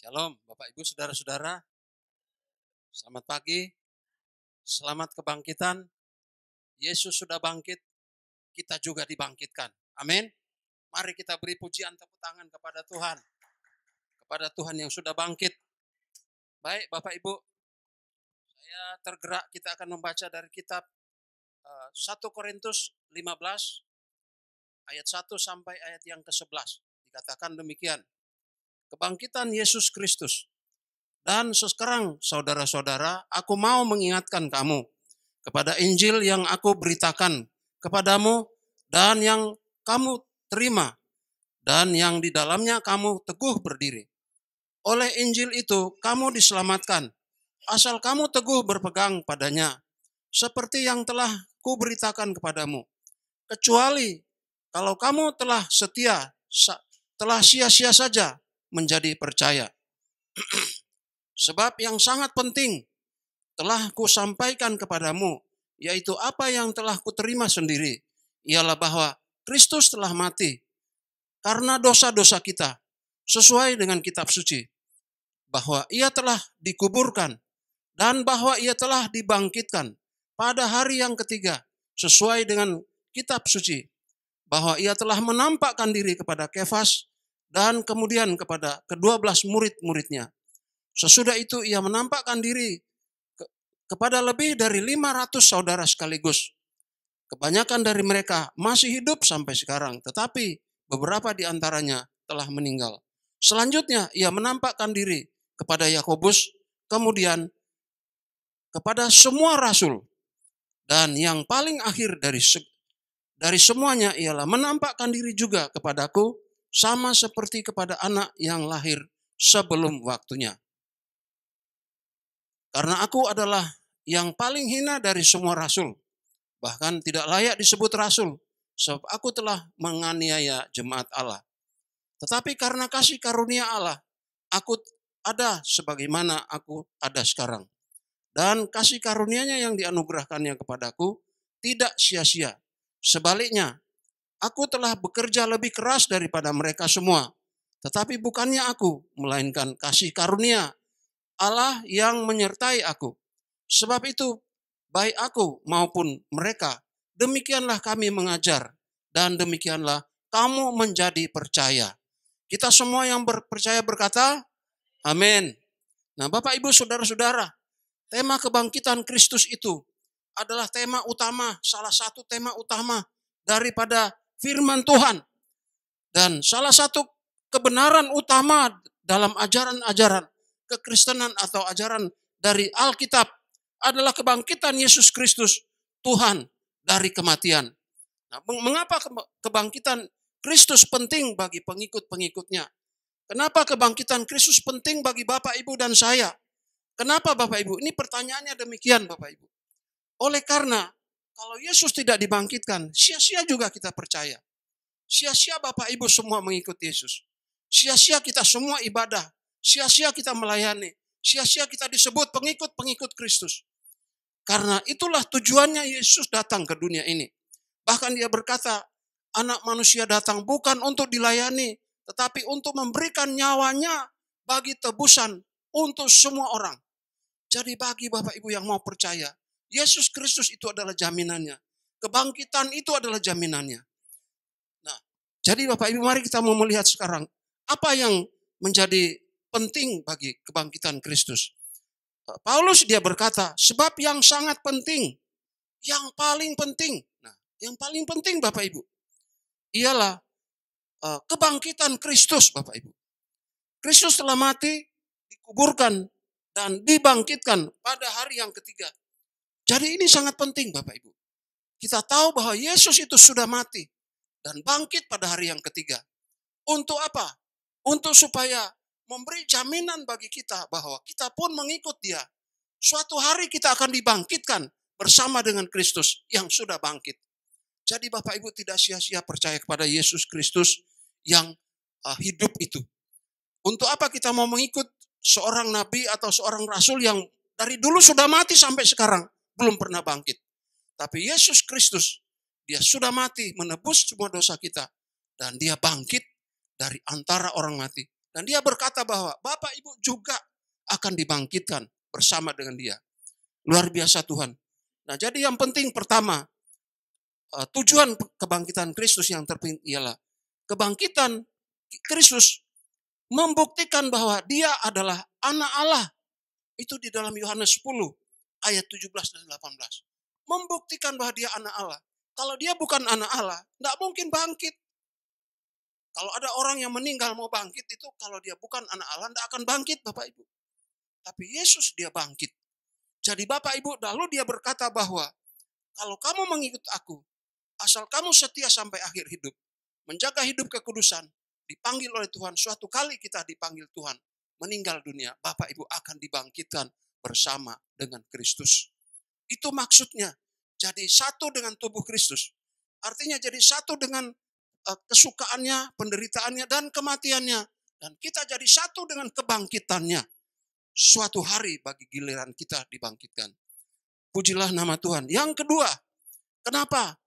Shalom, Bapak Ibu, Saudara-saudara. Selamat pagi, selamat kebangkitan. Yesus sudah bangkit, kita juga dibangkitkan. Amin. Mari kita beri pujian tepuk tangan kepada Tuhan. Kepada Tuhan yang sudah bangkit. Baik, Bapak Ibu, saya tergerak kita akan membaca dari kitab 1 Korintus 15, ayat 1 sampai ayat yang ke-11. Dikatakan demikian. Kebangkitan Yesus Kristus. Dan sekarang saudara-saudara, aku mau mengingatkan kamu kepada Injil yang aku beritakan kepadamu dan yang kamu terima dan yang di dalamnya kamu teguh berdiri. Oleh Injil itu kamu diselamatkan, asal kamu teguh berpegang padanya, seperti yang telah kuberitakan kepadamu. Kecuali kalau kamu telah setia, telah sia-sia saja menjadi percaya. Sebab yang sangat penting telah kusampaikan kepadamu, yaitu apa yang telah kuterima sendiri, ialah bahwa Kristus telah mati karena dosa-dosa kita, sesuai dengan kitab suci, bahwa ia telah dikuburkan, dan bahwa ia telah dibangkitkan pada hari yang ketiga, sesuai dengan kitab suci, bahwa ia telah menampakkan diri kepada Kefas, dan kemudian kepada ke-12 murid-muridnya. Sesudah itu ia menampakkan diri kepada lebih dari 500 saudara sekaligus. Kebanyakan dari mereka masih hidup sampai sekarang, tetapi beberapa di antaranya telah meninggal. Selanjutnya ia menampakkan diri kepada Yakobus, kemudian kepada semua rasul. Dan yang paling akhir dari semuanya ialah menampakkan diri juga kepadaku, sama seperti kepada anak yang lahir sebelum waktunya. Karena aku adalah yang paling hina dari semua rasul, bahkan tidak layak disebut rasul, sebab aku telah menganiaya jemaat Allah. Tetapi karena kasih karunia Allah, aku ada sebagaimana aku ada sekarang. Dan kasih karunia-Nya yang dianugerahkannya kepadaku tidak sia-sia. Sebaliknya, aku telah bekerja lebih keras daripada mereka semua. Tetapi bukannya aku, melainkan kasih karunia Allah yang menyertai aku. Sebab itu, baik aku maupun mereka, demikianlah kami mengajar, dan demikianlah kamu menjadi percaya. Kita semua yang percaya berkata, amin. Nah, Bapak Ibu Saudara-saudara, tema kebangkitan Kristus itu adalah tema utama, salah satu tema utama daripada firman Tuhan. Dan salah satu kebenaran utama dalam ajaran-ajaran kekristenan atau ajaran dari Alkitab adalah kebangkitan Yesus Kristus, Tuhan dari kematian. Nah, mengapa kebangkitan Kristus penting bagi pengikut-pengikutnya? Kenapa kebangkitan Kristus penting bagi Bapak, Ibu, dan saya? Kenapa Bapak, Ibu? Ini pertanyaannya demikian Bapak, Ibu. Oleh karena kalau Yesus tidak dibangkitkan, sia-sia juga kita percaya. Sia-sia Bapak, Ibu semua mengikut Yesus. Sia-sia kita semua ibadah. Sia-sia kita melayani. Sia-sia kita disebut pengikut-pengikut Kristus. Karena itulah tujuannya Yesus datang ke dunia ini. Bahkan dia berkata, anak manusia datang bukan untuk dilayani, tetapi untuk memberikan nyawanya bagi tebusan untuk semua orang. Jadi bagi Bapak Ibu yang mau percaya, Yesus Kristus itu adalah jaminannya. Kebangkitan itu adalah jaminannya. Nah, jadi Bapak Ibu mari kita mau melihat sekarang, apa yang menjadi penting bagi kebangkitan Kristus. Paulus dia berkata, sebab yang sangat penting, yang paling penting. Nah, yang paling penting Bapak Ibu, ialah kebangkitan Kristus Bapak Ibu. Kristus telah mati, dikuburkan, dan dibangkitkan pada hari yang ketiga. Jadi ini sangat penting Bapak Ibu. Kita tahu bahwa Yesus itu sudah mati dan bangkit pada hari yang ketiga. Untuk apa? Untuk supaya memberi jaminan bagi kita bahwa kita pun mengikut dia. Suatu hari kita akan dibangkitkan bersama dengan Kristus yang sudah bangkit. Jadi Bapak Ibu tidak sia-sia percaya kepada Yesus Kristus yang hidup itu. Untuk apa kita mau mengikut seorang nabi atau seorang rasul yang dari dulu sudah mati sampai sekarang belum pernah bangkit. Tapi Yesus Kristus, dia sudah mati menebus semua dosa kita. Dan dia bangkit dari antara orang mati. Dan dia berkata bahwa Bapak Ibu juga akan dibangkitkan bersama dengan dia. Luar biasa Tuhan. Nah, jadi yang penting pertama, tujuan kebangkitan Kristus yang terpenting ialah kebangkitan Kristus membuktikan bahwa dia adalah anak Allah. Itu di dalam Yohanes 10 ayat 17 dan 18. Membuktikan bahwa dia anak Allah. Kalau dia bukan anak Allah, tidak mungkin bangkit. Kalau ada orang yang meninggal mau bangkit itu, kalau dia bukan anak Allah, tidak akan bangkit Bapak Ibu. Tapi Yesus dia bangkit. Jadi Bapak Ibu, lalu dia berkata bahwa, kalau kamu mengikut aku, asal kamu setia sampai akhir hidup, menjaga hidup kekudusan, dipanggil oleh Tuhan, suatu kali kita dipanggil Tuhan, meninggal dunia, Bapak Ibu akan dibangkitkan bersama dengan Kristus. Itu maksudnya, jadi satu dengan tubuh Kristus. Artinya jadi satu dengan kesukaannya, penderitaannya, dan kematiannya. Dan kita jadi satu dengan kebangkitannya. Suatu hari bagi giliran kita dibangkitkan. Pujilah nama Tuhan. Yang kedua, kenapa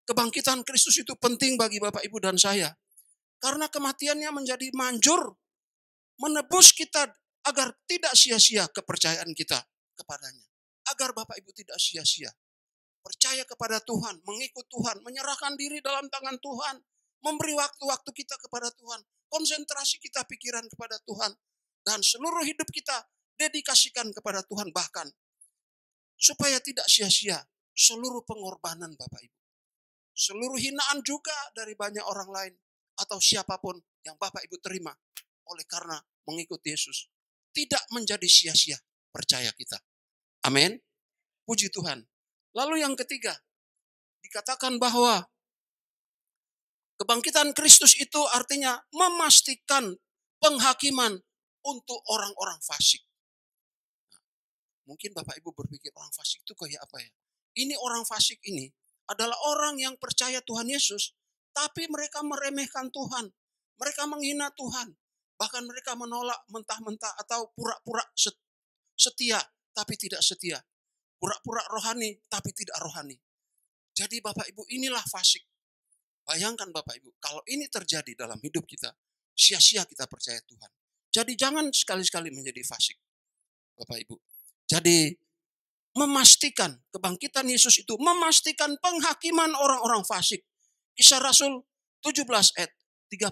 kebangkitan Kristus itu penting bagi Bapak Ibu dan saya? Karena kematiannya menjadi manjur, menebus kita agar tidak sia-sia kepercayaan kita kepadanya. Agar Bapak Ibu tidak sia-sia. Percaya kepada Tuhan, mengikut Tuhan, menyerahkan diri dalam tangan Tuhan, memberi waktu-waktu kita kepada Tuhan, konsentrasi kita pikiran kepada Tuhan, dan seluruh hidup kita dedikasikan kepada Tuhan, bahkan supaya tidak sia-sia seluruh pengorbanan Bapak Ibu. Seluruh hinaan juga dari banyak orang lain atau siapapun yang Bapak Ibu terima oleh karena mengikut Yesus. Tidak menjadi sia-sia percaya kita. Amin. Puji Tuhan. Lalu yang ketiga, dikatakan bahwa kebangkitan Kristus itu artinya memastikan penghakiman untuk orang-orang fasik. Mungkin Bapak Ibu berpikir orang fasik itu kayak apa ya? Ini orang fasik ini adalah orang yang percaya Tuhan Yesus, tapi mereka meremehkan Tuhan. Mereka menghina Tuhan. Bahkan mereka menolak mentah-mentah atau pura-pura setia, tapi tidak setia. Pura-pura rohani, tapi tidak rohani. Jadi Bapak Ibu, inilah fasik. Bayangkan Bapak Ibu, kalau ini terjadi dalam hidup kita, sia-sia kita percaya Tuhan. Jadi jangan sekali-sekali menjadi fasik, Bapak Ibu. Jadi memastikan kebangkitan Yesus itu, memastikan penghakiman orang-orang fasik. Kisah Rasul 17 ayat 30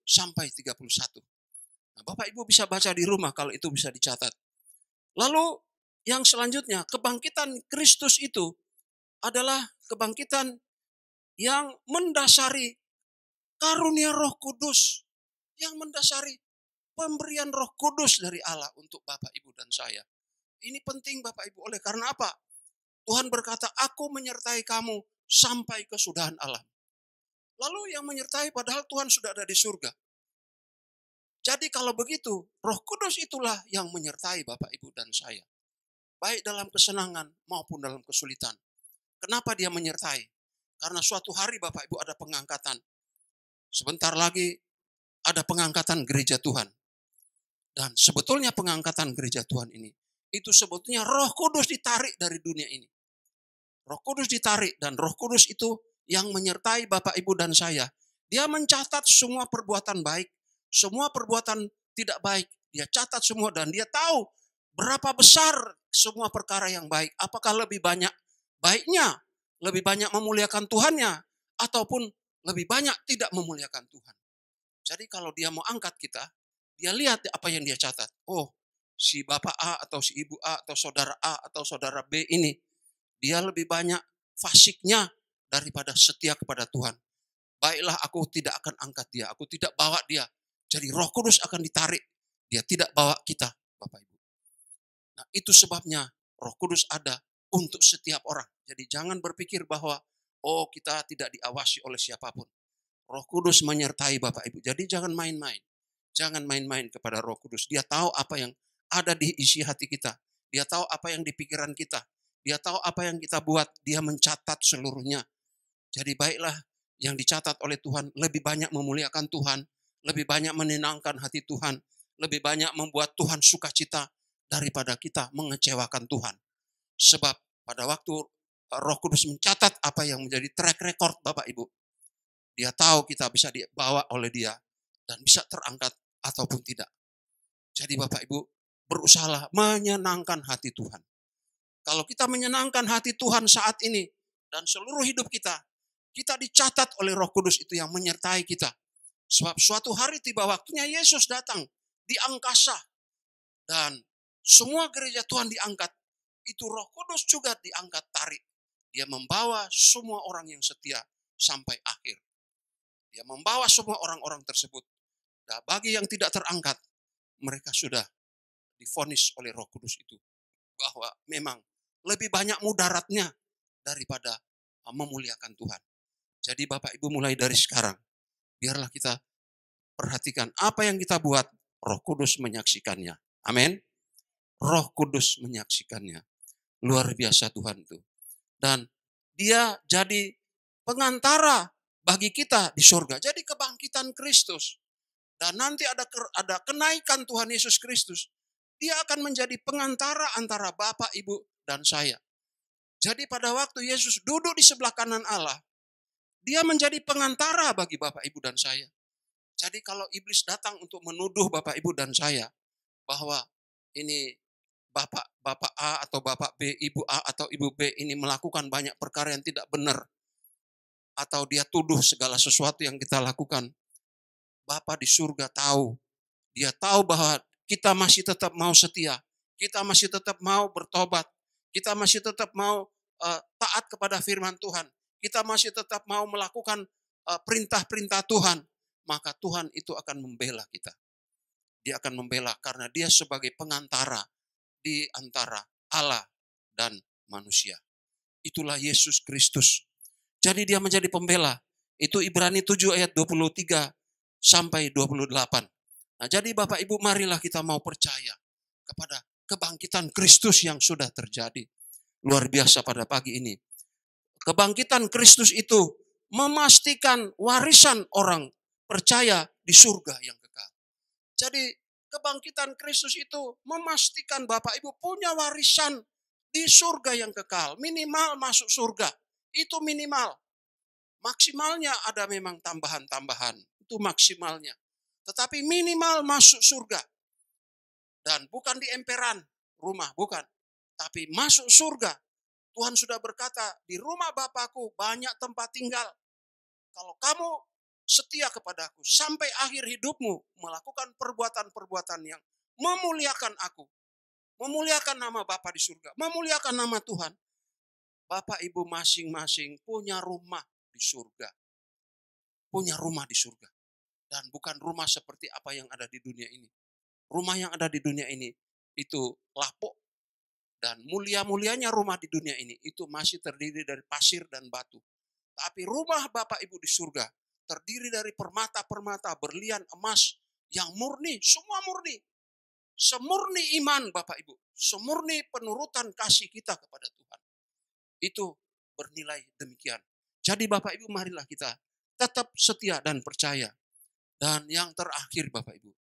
sampai 31. Nah, Bapak Ibu bisa baca di rumah kalau itu bisa dicatat. Lalu yang selanjutnya, kebangkitan Kristus itu adalah kebangkitan yang mendasari karunia Roh Kudus. Yang mendasari pemberian Roh Kudus dari Allah untuk Bapak Ibu dan saya. Ini penting Bapak Ibu. Oleh karena apa? Tuhan berkata, aku menyertai kamu sampai kesudahan alam. Lalu yang menyertai padahal Tuhan sudah ada di surga. Jadi kalau begitu, Roh Kudus itulah yang menyertai Bapak Ibu dan saya. Baik dalam kesenangan maupun dalam kesulitan. Kenapa dia menyertai? Karena suatu hari Bapak Ibu ada pengangkatan. Sebentar lagi ada pengangkatan gereja Tuhan. Dan sebetulnya pengangkatan gereja Tuhan ini, itu sebetulnya Roh Kudus ditarik dari dunia ini. Roh Kudus ditarik dan Roh Kudus itu yang menyertai Bapak Ibu dan saya. Dia mencatat semua perbuatan baik, semua perbuatan tidak baik. Dia catat semua dan dia tahu berapa besar semua perkara yang baik. Apakah lebih banyak baiknya, lebih banyak memuliakan Tuhannya, ataupun lebih banyak tidak memuliakan Tuhan. Jadi kalau dia mau angkat kita, dia lihat apa yang dia catat. Oh, si Bapak A atau si Ibu A atau saudara A atau saudara B ini, dia lebih banyak fasiknya daripada setia kepada Tuhan. Baiklah, aku tidak akan angkat dia, aku tidak bawa dia. Jadi Roh Kudus akan ditarik. Dia tidak bawa kita, Bapak Ibu. Nah, itu sebabnya Roh Kudus ada untuk setiap orang. Jadi jangan berpikir bahwa kita tidak diawasi oleh siapapun. Roh Kudus menyertai Bapak Ibu. Jadi jangan main-main. Jangan main-main kepada Roh Kudus. Dia tahu apa yang ada di isi hati kita. Dia tahu apa yang di pikiran kita. Dia tahu apa yang kita buat. Dia mencatat seluruhnya. Jadi baiklah yang dicatat oleh Tuhan lebih banyak memuliakan Tuhan. Lebih banyak menenangkan hati Tuhan. Lebih banyak membuat Tuhan sukacita daripada kita mengecewakan Tuhan. Sebab pada waktu Roh Kudus mencatat apa yang menjadi track record Bapak Ibu, dia tahu kita bisa dibawa oleh dia dan bisa terangkat ataupun tidak. Jadi Bapak Ibu, berusahalah menyenangkan hati Tuhan. Kalau kita menyenangkan hati Tuhan saat ini dan seluruh hidup kita, kita dicatat oleh Roh Kudus itu yang menyertai kita. Sebab suatu hari tiba waktunya Yesus datang di angkasa dan semua gereja Tuhan diangkat. Itu Roh Kudus juga diangkat tarik. Dia membawa semua orang yang setia sampai akhir. Dia membawa semua orang-orang tersebut. Nah, bagi yang tidak terangkat, mereka sudah divonis oleh Roh Kudus itu bahwa memang lebih banyak mudaratnya daripada memuliakan Tuhan. Jadi Bapak Ibu mulai dari sekarang, biarlah kita perhatikan apa yang kita buat, Roh Kudus menyaksikannya. Amin. Roh Kudus menyaksikannya. Luar biasa Tuhan itu. Dan dia jadi pengantara bagi kita di surga. Jadi kebangkitan Kristus. Dan nanti ada kenaikan Tuhan Yesus Kristus. Dia akan menjadi pengantara antara Bapa, Ibu, dan saya. Jadi pada waktu Yesus duduk di sebelah kanan Allah, dia menjadi pengantara bagi Bapak, Ibu, dan saya. Jadi kalau iblis datang untuk menuduh Bapak, Ibu, dan saya bahwa ini Bapak A atau Bapak B, Ibu A atau Ibu B ini melakukan banyak perkara yang tidak benar, atau dia tuduh segala sesuatu yang kita lakukan, Bapa di surga tahu. Dia tahu bahwa kita masih tetap mau setia, kita masih tetap mau bertobat, kita masih tetap mau taat kepada firman Tuhan, kita masih tetap mau melakukan perintah-perintah Tuhan, maka Tuhan itu akan membela kita. Dia akan membela karena dia sebagai pengantara di antara Allah dan manusia. Itulah Yesus Kristus. Jadi dia menjadi pembela. Itu Ibrani 7 ayat 23 sampai 28. Nah, jadi Bapak Ibu, marilah kita mau percaya kepada kebangkitan Kristus yang sudah terjadi. Luar biasa pada pagi ini. Kebangkitan Kristus itu memastikan warisan orang percaya di surga yang kekal. Jadi kebangkitan Kristus itu memastikan Bapak Ibu punya warisan di surga yang kekal. Minimal masuk surga. Itu minimal. Maksimalnya ada memang tambahan-tambahan. Itu maksimalnya. Tetapi minimal masuk surga. Dan bukan di emperan rumah, bukan. Tapi masuk surga. Tuhan sudah berkata, di rumah Bapakku banyak tempat tinggal. Kalau kamu setia kepadaku sampai akhir hidupmu melakukan perbuatan-perbuatan yang memuliakan aku, memuliakan nama Bapa di surga, memuliakan nama Tuhan, Bapak Ibu masing-masing punya rumah di surga. Punya rumah di surga. Dan bukan rumah seperti apa yang ada di dunia ini. Rumah yang ada di dunia ini itu lapuk. Dan mulia-mulianya rumah di dunia ini itu masih terdiri dari pasir dan batu. Tapi rumah Bapak Ibu di surga terdiri dari permata-permata, berlian, emas yang murni, semua murni. Semurni iman Bapak Ibu, semurni penurutan kasih kita kepada Tuhan. Itu bernilai demikian. Jadi Bapak Ibu, marilah kita tetap setia dan percaya. Dan yang terakhir Bapak Ibu,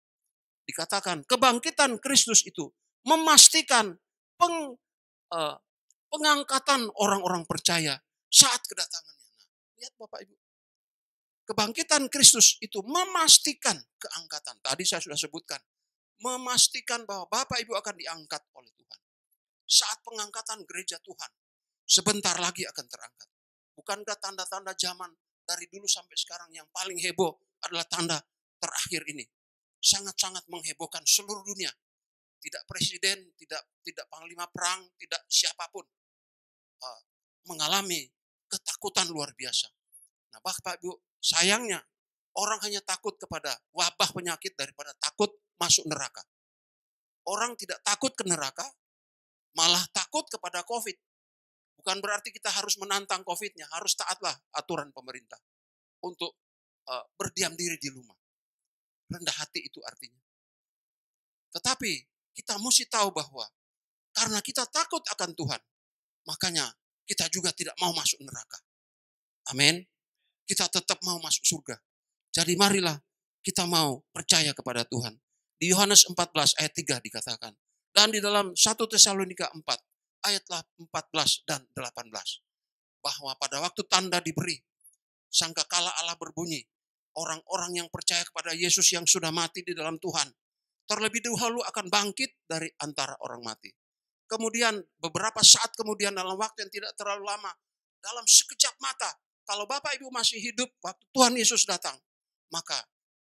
dikatakan kebangkitan Kristus itu memastikan pengangkatan orang-orang percaya saat kedatangannya. Nah, lihat Bapak Ibu, kebangkitan Kristus itu memastikan keangkatan. Tadi saya sudah sebutkan, memastikan bahwa Bapak Ibu akan diangkat oleh Tuhan. Saat pengangkatan gereja Tuhan, sebentar lagi akan terangkat. Bukankah tanda-tanda zaman dari dulu sampai sekarang yang paling heboh adalah tanda terakhir ini? Sangat-sangat menghebohkan seluruh dunia. Tidak presiden, tidak panglima perang, tidak siapapun mengalami ketakutan luar biasa. Nah, Bapak Ibu, sayangnya orang hanya takut kepada wabah penyakit daripada takut masuk neraka. Orang tidak takut ke neraka, malah takut kepada COVID. Bukan berarti kita harus menantang COVID-nya, harus taatlah aturan pemerintah untuk berdiam diri di rumah. Rendah hati itu artinya. Tetapi kita mesti tahu bahwa karena kita takut akan Tuhan, makanya kita juga tidak mau masuk neraka. Amin. Kita tetap mau masuk surga. Jadi marilah kita mau percaya kepada Tuhan. Di Yohanes 14 ayat 3 dikatakan. Dan di dalam 1 Tesalonika 4 ayat 14 dan 18. Bahwa pada waktu tanda diberi, sangkakala Allah berbunyi, orang-orang yang percaya kepada Yesus yang sudah mati di dalam Tuhan, terlebih dahulu akan bangkit dari antara orang mati. Kemudian beberapa saat kemudian dalam waktu yang tidak terlalu lama, dalam sekejap mata, kalau Bapak Ibu masih hidup waktu Tuhan Yesus datang, maka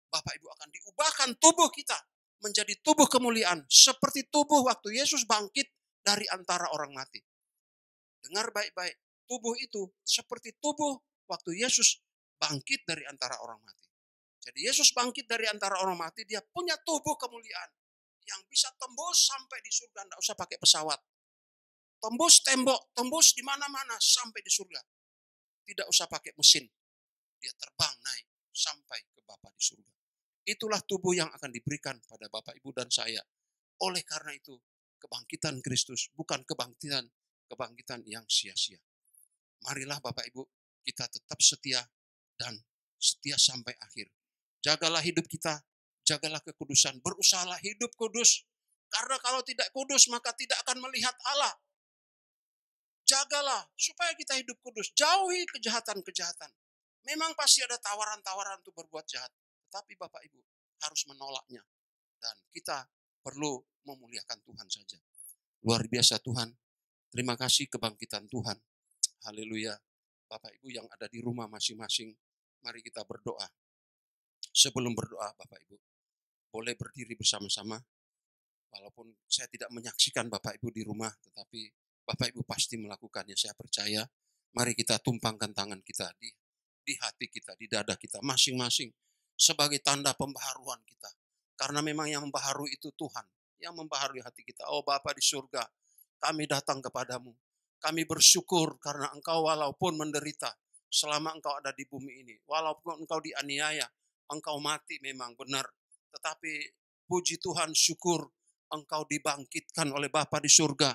Bapak Ibu akan diubahkan tubuh kita menjadi tubuh kemuliaan seperti tubuh waktu Yesus bangkit dari antara orang mati. Dengar baik-baik, tubuh itu seperti tubuh waktu Yesus bangkit dari antara orang mati. Jadi Yesus bangkit dari antara orang mati, dia punya tubuh kemuliaan yang bisa tembus sampai di surga, tidak usah pakai pesawat. Tembus tembok, tembus di mana-mana sampai di surga. Tidak usah pakai mesin. Dia terbang naik sampai ke Bapa di surga. Itulah tubuh yang akan diberikan pada Bapak Ibu dan saya. Oleh karena itu, kebangkitan Kristus bukan kebangkitan yang sia-sia. Marilah Bapak Ibu, kita tetap setia dan setia sampai akhir. Jagalah hidup kita, jagalah kekudusan, berusahalah hidup kudus. Karena kalau tidak kudus, maka tidak akan melihat Allah. Jagalah supaya kita hidup kudus. Jauhi kejahatan-kejahatan. Memang pasti ada tawaran-tawaran untuk berbuat jahat. Tetapi Bapak Ibu harus menolaknya. Dan kita perlu memuliakan Tuhan saja. Luar biasa Tuhan. Terima kasih kebangkitan Tuhan. Haleluya. Bapak Ibu yang ada di rumah masing-masing, mari kita berdoa. Sebelum berdoa Bapak Ibu, boleh berdiri bersama-sama. Walaupun saya tidak menyaksikan Bapak Ibu di rumah, tetapi Bapak Ibu pasti melakukannya, saya percaya. Mari kita tumpangkan tangan kita di hati kita, di dada kita masing-masing. Sebagai tanda pembaharuan kita. Karena memang yang membaharui itu Tuhan. Yang membaharui hati kita. Oh Bapa di surga, kami datang kepadamu. Kami bersyukur karena Engkau walaupun menderita selama Engkau ada di bumi ini. Walaupun Engkau dianiaya, Engkau mati memang benar. Tetapi puji Tuhan, syukur Engkau dibangkitkan oleh Bapa di surga.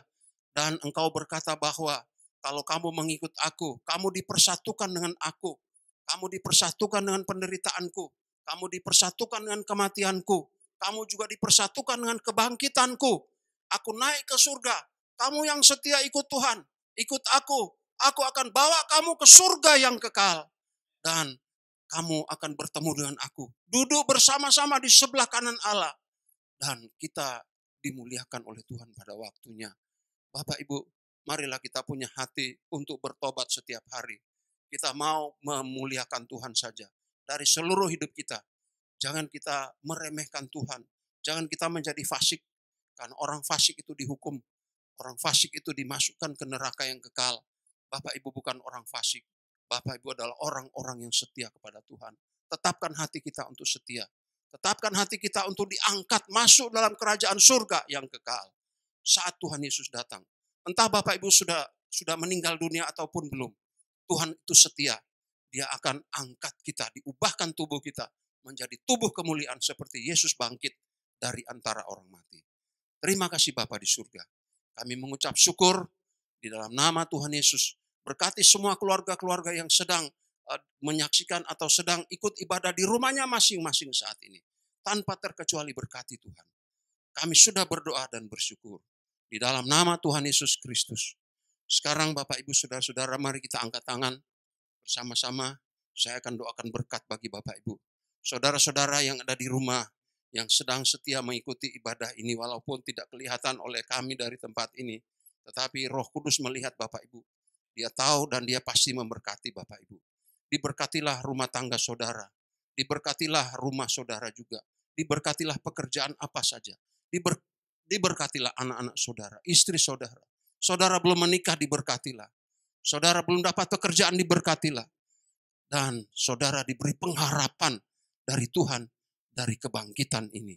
Dan Engkau berkata bahwa kalau kamu mengikut aku, kamu dipersatukan dengan aku. Kamu dipersatukan dengan penderitaanku. Kamu dipersatukan dengan kematianku. Kamu juga dipersatukan dengan kebangkitanku. Aku naik ke surga. Kamu yang setia ikut Tuhan, ikut aku. Aku akan bawa kamu ke surga yang kekal. Dan kamu akan bertemu dengan aku. Duduk bersama-sama di sebelah kanan Allah. Dan kita dimuliakan oleh Tuhan pada waktunya. Bapak Ibu, marilah kita punya hati untuk bertobat setiap hari. Kita mau memuliakan Tuhan saja. Dari seluruh hidup kita. Jangan kita meremehkan Tuhan. Jangan kita menjadi fasik. Karena orang fasik itu dihukum. Orang fasik itu dimasukkan ke neraka yang kekal. Bapak Ibu bukan orang fasik. Bapak Ibu adalah orang-orang yang setia kepada Tuhan. Tetapkan hati kita untuk setia. Tetapkan hati kita untuk diangkat masuk dalam kerajaan surga yang kekal. Saat Tuhan Yesus datang. Entah Bapak Ibu sudah meninggal dunia ataupun belum. Tuhan itu setia. Dia akan angkat kita, diubahkan tubuh kita menjadi tubuh kemuliaan seperti Yesus bangkit dari antara orang mati. Terima kasih Bapa di surga. Kami mengucap syukur di dalam nama Tuhan Yesus. Berkati semua keluarga-keluarga yang sedang menyaksikan atau sedang ikut ibadah di rumahnya masing-masing saat ini. Tanpa terkecuali berkati Tuhan. Kami sudah berdoa dan bersyukur. Di dalam nama Tuhan Yesus Kristus. Sekarang Bapak Ibu Saudara-saudara, mari kita angkat tangan. Bersama-sama saya akan doakan berkat bagi Bapak Ibu. Saudara-saudara yang ada di rumah, yang sedang setia mengikuti ibadah ini, walaupun tidak kelihatan oleh kami dari tempat ini, tetapi Roh Kudus melihat Bapak Ibu. Dia tahu dan dia pasti memberkati Bapak Ibu. Diberkatilah rumah tangga saudara. Diberkatilah rumah saudara juga. Diberkatilah pekerjaan apa saja. Diberkatilah anak-anak saudara, istri saudara. Saudara belum menikah, diberkatilah. Saudara belum dapat pekerjaan, diberkatilah. Dan saudara diberi pengharapan dari Tuhan, dari kebangkitan ini.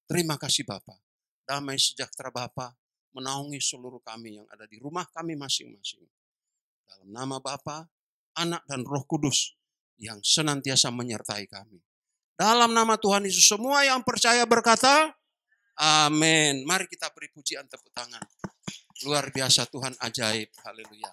Terima kasih Bapa. Damai sejahtera Bapa menaungi seluruh kami yang ada di rumah kami masing-masing. Dalam nama Bapa, Anak dan Roh Kudus yang senantiasa menyertai kami. Dalam nama Tuhan Yesus, semua yang percaya berkata, amin. Mari kita beri pujian tepuk tangan. Luar biasa Tuhan ajaib. Haleluya.